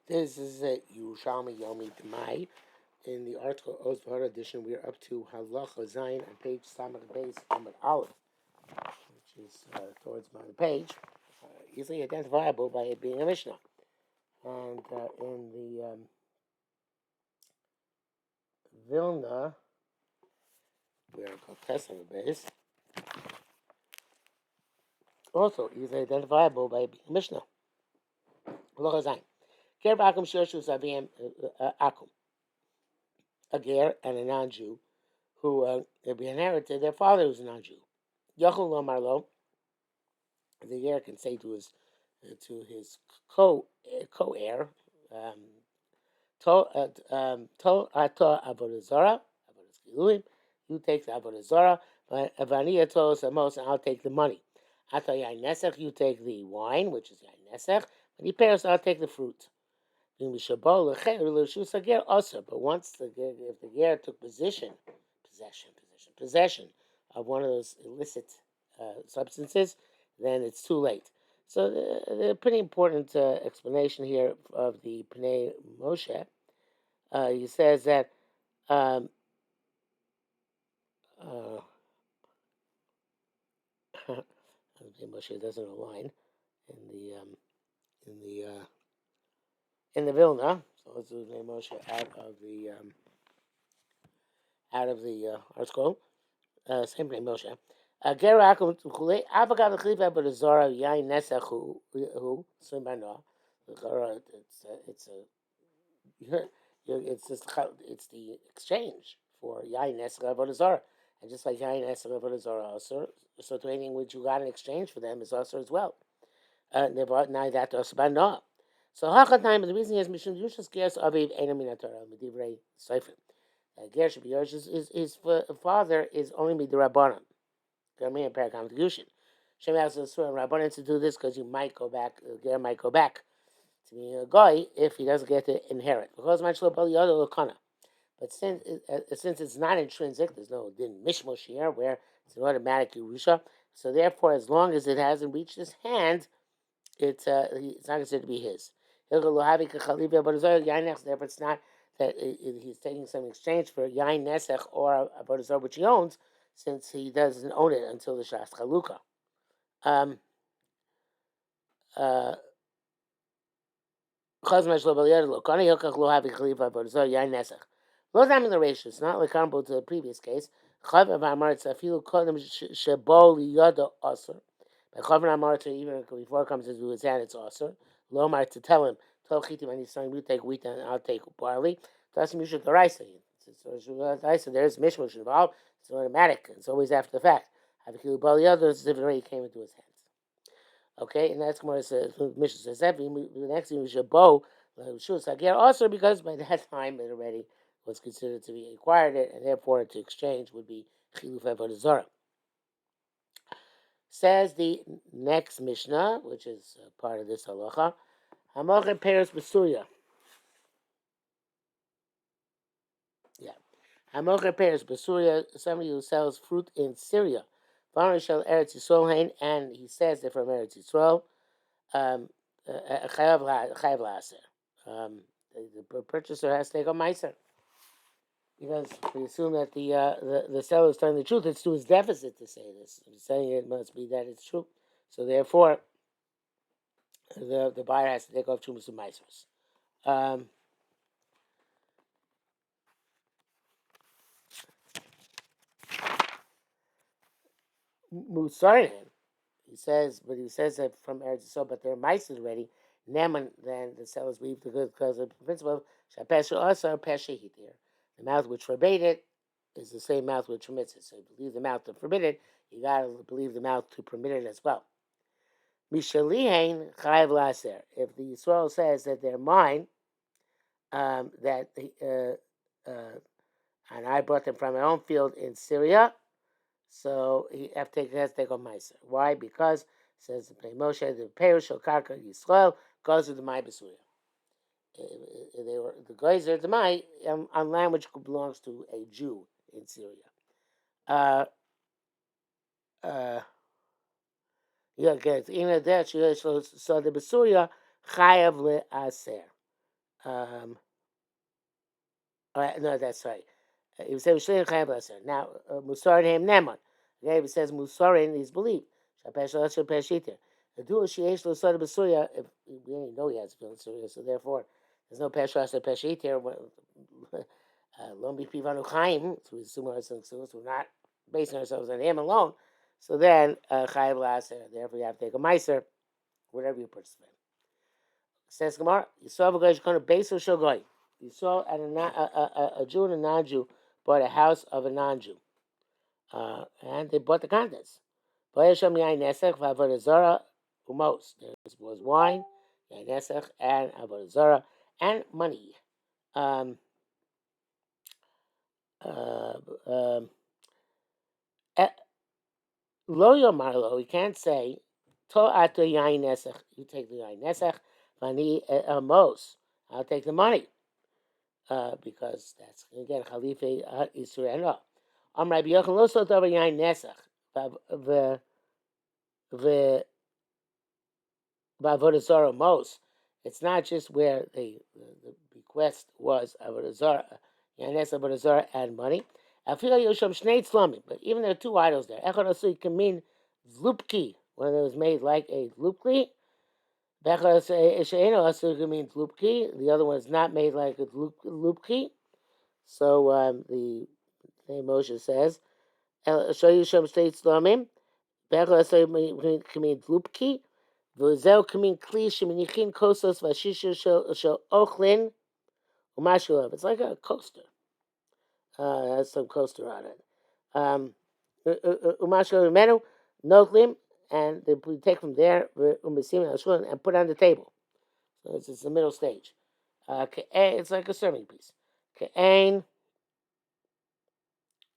This is Yerushalmi Demai. In the article Oz V'Hara edition, we are up to Halacha Zayin on page Samach Beis Amud Aleph, which is towards my page, easily identifiable by it being a Mishnah. And in the Vilna, we are called Pesach Beis, also easily identifiable by it being a Mishnah. Halacha Zayin. Ger b'akum shoshu zavim akum. A ger and a non-Jew who inherited their father who's a non-Jew. Yochel lo marlo. The ger can say to his co-heir, to ato avodah zara, you take the avodah zara, but avani ato samos, and I'll take the money. Ato yain nesech, you take the wine, which is yain nesech, and he pairs, I'll take the fruit. But once if the ger took possession of one of those illicit substances, then it's too late. So the pretty important explanation here of the Pnei Moshe. He says that Moshe doesn't align in the Vilna. So let's do Pnei Moshe out of the article. Same Pnei Moshe. Gerakum tukule avagad l'chliva but azara yain nesach who simbano. It's the exchange for yain nesach avodah zara, and just like yain nesach avodah zara also, so to anything which you got in exchange for them is also as well. Now that also bano. So hachat time, the reason is mishum yushas geras aviv enam min haTorah medivrei sefer. Ger should be yours. His father is only midrabanan. Germi and Parakam Gushin. Shem asks the Surah Rabbanan to do this because you might go back. Ger might go back to being a guy if he doesn't get to inherit. Because but since it's not intrinsic, there's no din mishmosh here where it's an automatic Yerusha. So therefore, as long as it hasn't reached his hand, it's not considered to be his. Therefore, it's not that he's taking some exchange for yain nesech or a avodah which he owns, since he doesn't own it until the Shas Chalukah. In the ratio, it's not like comparable to the previous case. Even before it comes into his hand, it's also Lomar to tell him, when he's saying, you take wheat and I'll take barley. That's Mishnah Daraisa. There's Mishmush involved. It's automatic. It's always after the fact. The others, if it already came into his hands. Okay, and that's more Mishnah says that. The next thing we should bow also because by that time it already was considered to be acquired it, and therefore to exchange would be Chiluf Avodah Zarah. Says the next Mishnah, which is part of this halacha, Hamocher Peres B'Surya. Yeah. Hamocher Peres B'Surya, somebody who sells fruit in Syria. Shel Eretz Yisrael, and he says they're from Eretz Yisrael. Chayav La'aser. The purchaser has to take a meiser. Because we assume that the seller is telling the truth, it's to his deficit to say this. If he's saying it must be that it's true. So therefore, the buyer has to take off Chumas and Meisers. Musarnan, he says that from Eretz Yisrael, but they're Meisers already. Neman, then the sellers leave the good because of the principle of Shapesha Asar Pesha Hitir. The mouth which forbade it is the same mouth which permits it. So you believe the mouth to forbid it, you gotta believe the mouth to permit it as well. Mishalihain Chayav Laser. If the Yisrael says that they're mine, and I brought them from my own field in Syria, so he has to take on Meiser. Why? Because, says the Pnei Moshe, the Perush Karka Yisrael goes with the Mai B'Suria. They were the Geyser Demai on land which belongs to a Jew in Syria. So the B'Suria Chayav LeAser. Um, no, that's right. He said Shlein Chayav Laser. Now Musarin Hem Neman. Okay, it says Musarin is believed. Shapesh Laser Peshiter. The dual Sheesh Losada Basuya. If we didn't know he has Basuya, so therefore there's no Pesh Laser Peshiter. Lombi Pivanu Chaim. So we assume ourselves. So we're not basing ourselves on him alone. So then Chayav Laser. Therefore you have to take a Meiser, whatever you participate. Says Gemara, you saw a guy going to base or shogoy. You saw a Jew and a non-Jew bought a house of a non-Jew, and they bought the contents. There was wine, and avodah zarah, and money. Um, uh, um, Lo yomarlo, he can't say, to ato yain nesach, you take the yain nesach, vani mos, I'll take the money. Because that's again Khalife Isur and Ra. Rabbi Yochanan lo sot over yain nesach the avodah zarah mos. It's not just where the bequest was avodah zarah, yain nesach avodah zarah and money. I feel like Yosham Shnei Tzlomim, but even there are two idols there. Echad Asui can mean Zlupki, one that was made like a Zlupki. Bechad She'eno Asui can mean Zlupki. The other one is not made like a Zlupki. So the Moshe says, Shoyusham Shnei Tzlomim, Bechad Asui can mean Zlupki. V'zeu can mean Kli Sheminichin Kosos Vashisha Shel Ochlin Umashulav. It's like a coaster. Has some coaster on it. Umashulav Menu, Noklim, and we take from there and put on the table. So it's the middle stage. It's like a serving piece. Ke'ain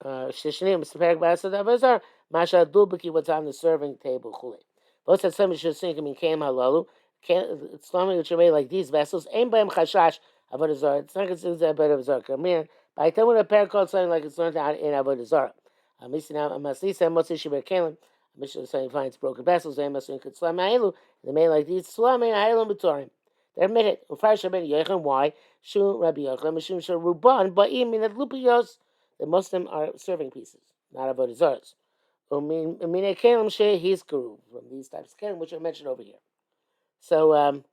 Shishnim Separak Basad Avazar, Masha Dulbiki, what's on the serving table, Chule. Both said some should think, I mean, Kam Halalu, Islamic which are made like these vessels, Aim Bam Chashash, Avodazar. It's not considered that bad of a Zar. Come here. By the time when a pair called something like it's learned out in Avodazar. Amisina, Amaslisa, Motsi Shiber Kalim, Mishnah saying finds broken vessels, they must include Slam Ailu, they made like these, Slam and Ailu Batorim. They're admitted. Ufar Shabbat Yechon, why? Shum Rabbi Yochanan, Mishum Sharuban, but even at Lupios. The Muslim are serving pieces, not avodah zaros. Umine kelim she'his guru from these types of kelim, which are mentioned over here. So, where am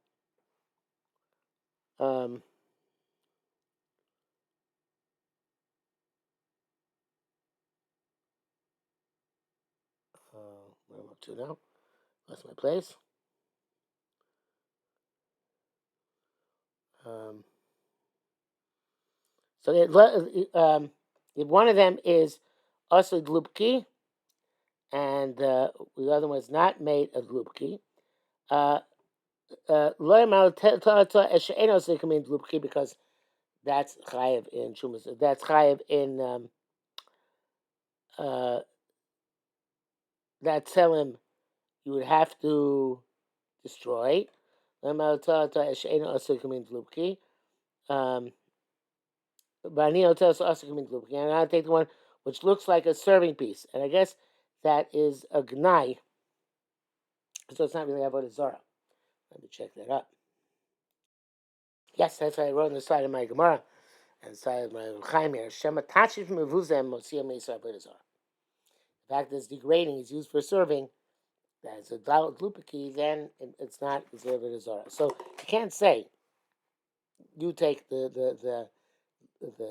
I up to now? Lost my place. So, one of them is also glupki, and the other one is not made of glupki. Because that's chayev in shumas. That's chayev in that selim. You would have to destroy. But and I'll take the one which looks like a serving piece, and I guess that is a gnai. So it's not really avodah zarah. Let me check that up. Yes, that's what I wrote on the side of my Gemara and the side of my Chaim here. Shema tachif mevuzem mosiyah meisar avodah zarah. The fact that it's degrading is used for serving. That's a glupiki, then it's not avodah zarah. So you can't say you take the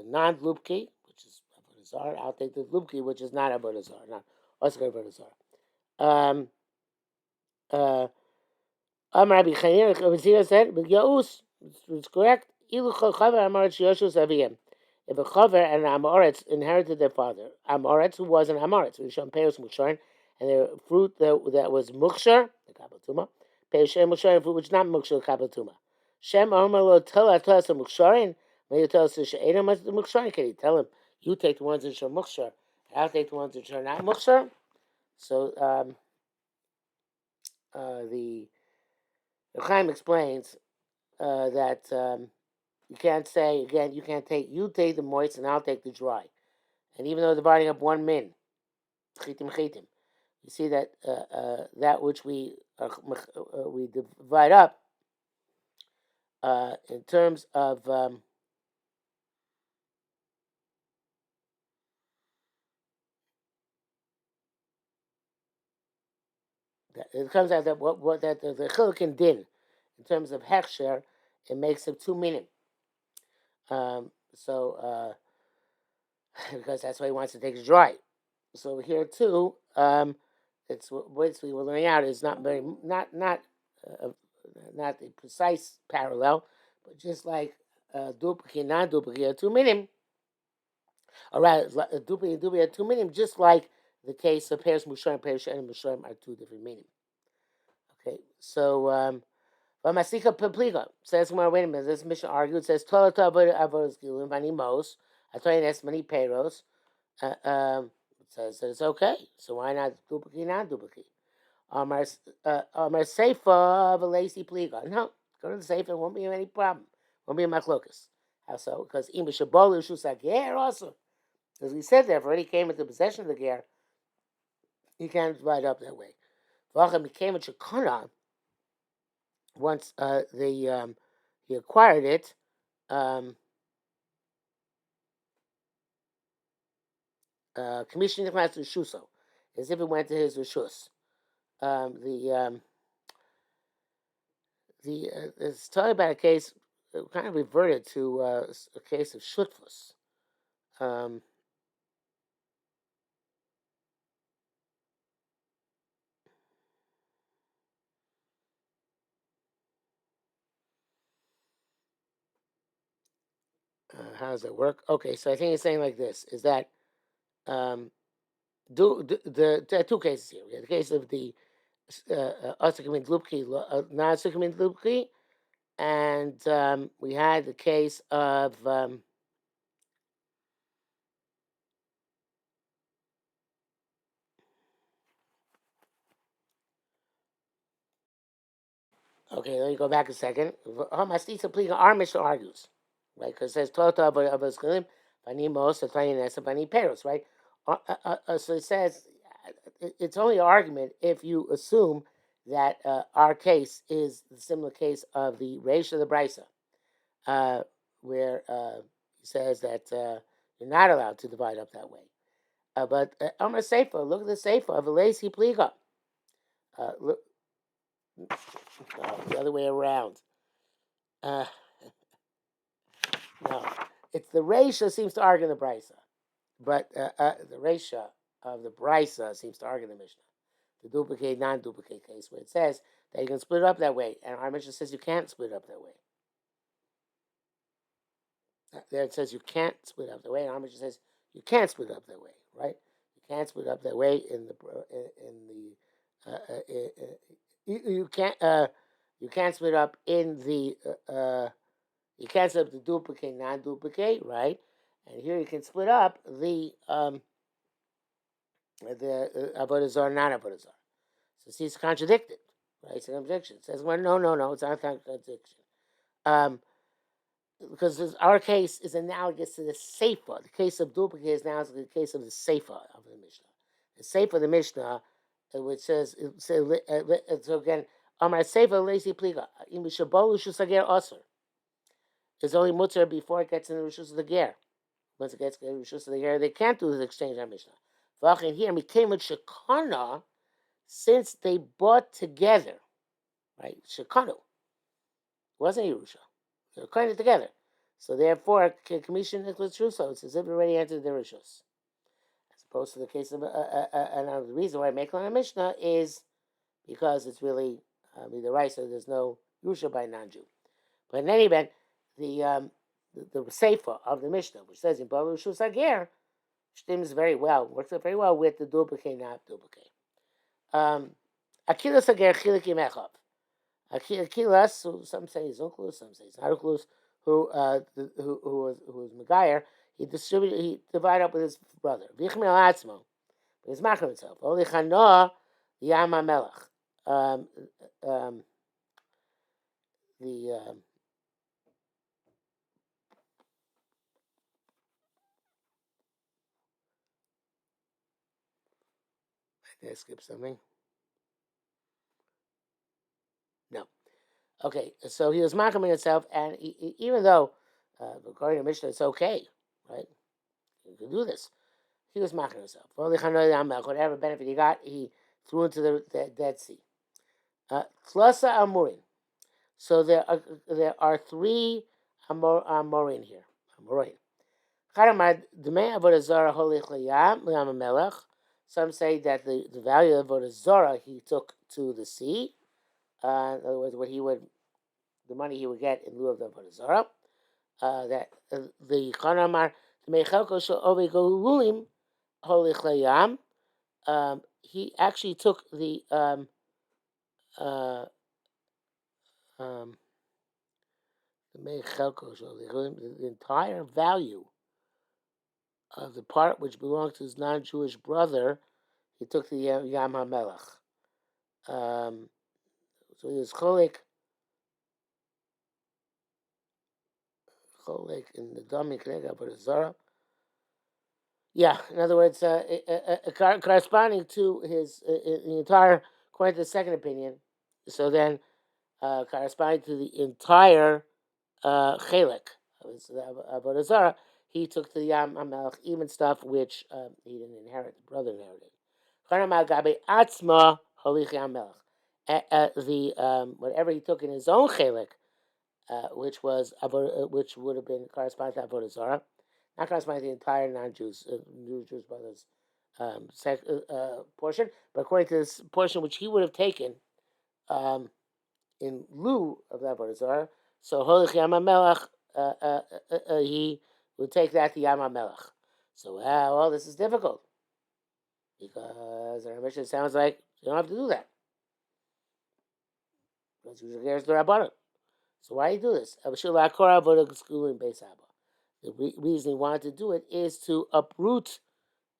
non-glupki, which is avodah zarah. I'll take the glupki, which is not avodah zarah, not also avodah zarah. Rabbi Chanina said, "But Yaus, it's correct. If a chaver and an amoretz inherited their father, amoretz who was an amoretz, we showed peiros muksharin, and the fruit that was mukshar, the kabatuma, peiros shem muksharin, fruit which is not mukshar, kabatuma. Shem armalo tell us muksharin. May you tell us the muksharin? Can you tell him you take the ones that are mukshar, I'll take the ones that are not mukshar? So the Chaim explains that you can't say again. You can't take. You take the moist, and I'll take the dry. And even though they're dividing up one min, chitim chitim, you see that that which we divide up in terms of it comes out that what that the chiluk and din in terms of hechsher, it makes it two minim. So because that's why he wants to take it dry. So here too, it's basically we're learning out is not very uh, not the precise parallel, but just like duplicate, non-duplicate, two minim, or rather duplicate, duplicate, two minim, just like the case of pairs musharim, pairs and musharim are two different minim. Okay, so Vamasika Papliga says, well, wait a minute, this mission argued, says, Tolata Avodas Gilim, Vani Mos, Atoyanes Mani Peros, it says that it's okay. So why not duplicate, non duplicate? Amar Seifa Velasi Pliga. No, go to the Seifa, it won't be any problem. Won't be a machlokas. How so? Because Ima Shabolu Shusager also. As we said there, if already came into possession of the ger, he can't divide up that way. Vacham became a Chakana once he acquired it. Commissioning class to Shuso, as if it went to his Rishus. It's talking about a case kind of reverted to a case of Shutfus. Um, how does it work? Okay, so I think it's saying like this: is that there are two cases here. We have the case of the Asakamin Lupki, non-Asakamin Lupki, and we had the case of okay, let me go back a second. Mastisa Pliga, our mission argues, right? Because it says Tota of Skalim, Bani Mos, Atayinesa, Bani Peros, right? So it says it's only an argument if you assume that our case is the similar case of the Reish of the Brisa, where he says that you're not allowed to divide up that way. But Amar Seifa, look at the Seifa of Elasi Pliga. Look, the other way around. Uh, no, it's the Reisha seems to argue the Brisa, but the Reisha of the Brisa seems to argue the Mishnah, the duplicate non-duplicate case, where it says that you can split it up that way, and our Mishnah says you can't split it up that way. There it says you can't split up that way, and our Mishnah says you can't split up that way, right? You can't split up that way in you can't split up in the you can't split up the duplicate, non-duplicate, right? And here you can split up the avodah zarah, non-avodah zarah. So see, it's contradicted, right? It's an objection. It says, well, no, it's not a contradiction. Because our case is analogous to the Seifa. The case of duplicate is analogous to the case of the Seifa of the Mishnah. The Seifa of the Mishnah, which says, so again, Amar Seifa Lazy Pliga, Imishabolu Shusager Osir. It's only mutter before it gets in the Rishus of the Ger. Once it gets in the Rishus of the Ger, they can't do this exchange on Mishnah. V'achin here, Mikame Shekana, since they bought together, right? Shekanu wasn't Yerusha. They were kind of together. So therefore, commission includes Russo. It's as if it already entered the Rishus. As opposed to the case of, and the reason why I make on a Mishnah is because it's really either right, so there's no Yerusha by non-Jew. But in any event, the Seifa of the Mishnah, which says in Baal Rishus Ager, stems very well, works out very well with the duplicate, not duplicate. Akilas Ager Chilik Imechav. Akilas, who some say is Uklus, some say it's not Uklus, who was Megayer, he divided up with his brother. Vichmel Atzmo, but he's Machar himself. Only Chanoah Yama Melech. The did I skip something? No. Okay, so he was mocking himself, and even though, according to Mishnah, it's okay, right? You can do this. He was mocking himself. Whatever benefit he got, he threw into the Dead Sea. Tlasa Amurin. So there are three Amorin here. Amorin. Some say that the value of Avodah Zarah he took to the sea. In other words, the money he would get in lieu of the Avodah Zarah. That the Chanamar Mechelko Shel Ovei Golulim Holich Layam. He actually took uh, um, the entire value of the part which belonged to his non-Jewish brother. He took the Yam HaMelech. So he was cholik in the Dami Knega Avodah Zarah. Yeah, in other words, corresponding to his the entire, according to the second opinion. So then, corresponding to the entire chelik of Avodah Zarah, he took the Yam HaMelech, even stuff which he didn't inherit, the brother inherited. Atzma Holich Yam whatever he took in his own chelik, which would have been corresponding to Avodah Zarah, not corresponding to the entire non-Jews, Jewish brothers portion, but according to this portion which he would have taken in lieu of the Avodah Zarah. So Holich Yam HaMelech, he would take that to Yam HaMelech. So well, this is difficult because our mission sounds like you don't have to do that. That's usually there's the Rabbanon. So why do you do this? The reason he wanted to do it is to uproot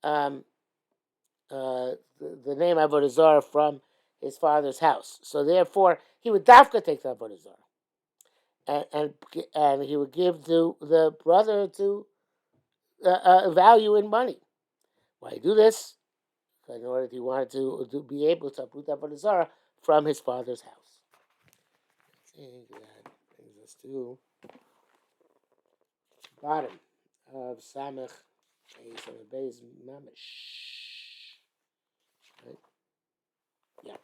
um, the name Avodah Zarah from his father's house. So therefore, he would dafka take the Avodah Zarah, and he would give the brother to value in money. Why do this? In order he wanted to be able to uproot Avodah Zarah from his father's house. I think that brings us to the bottom of Samech Beis Mamish. Right? Yeah.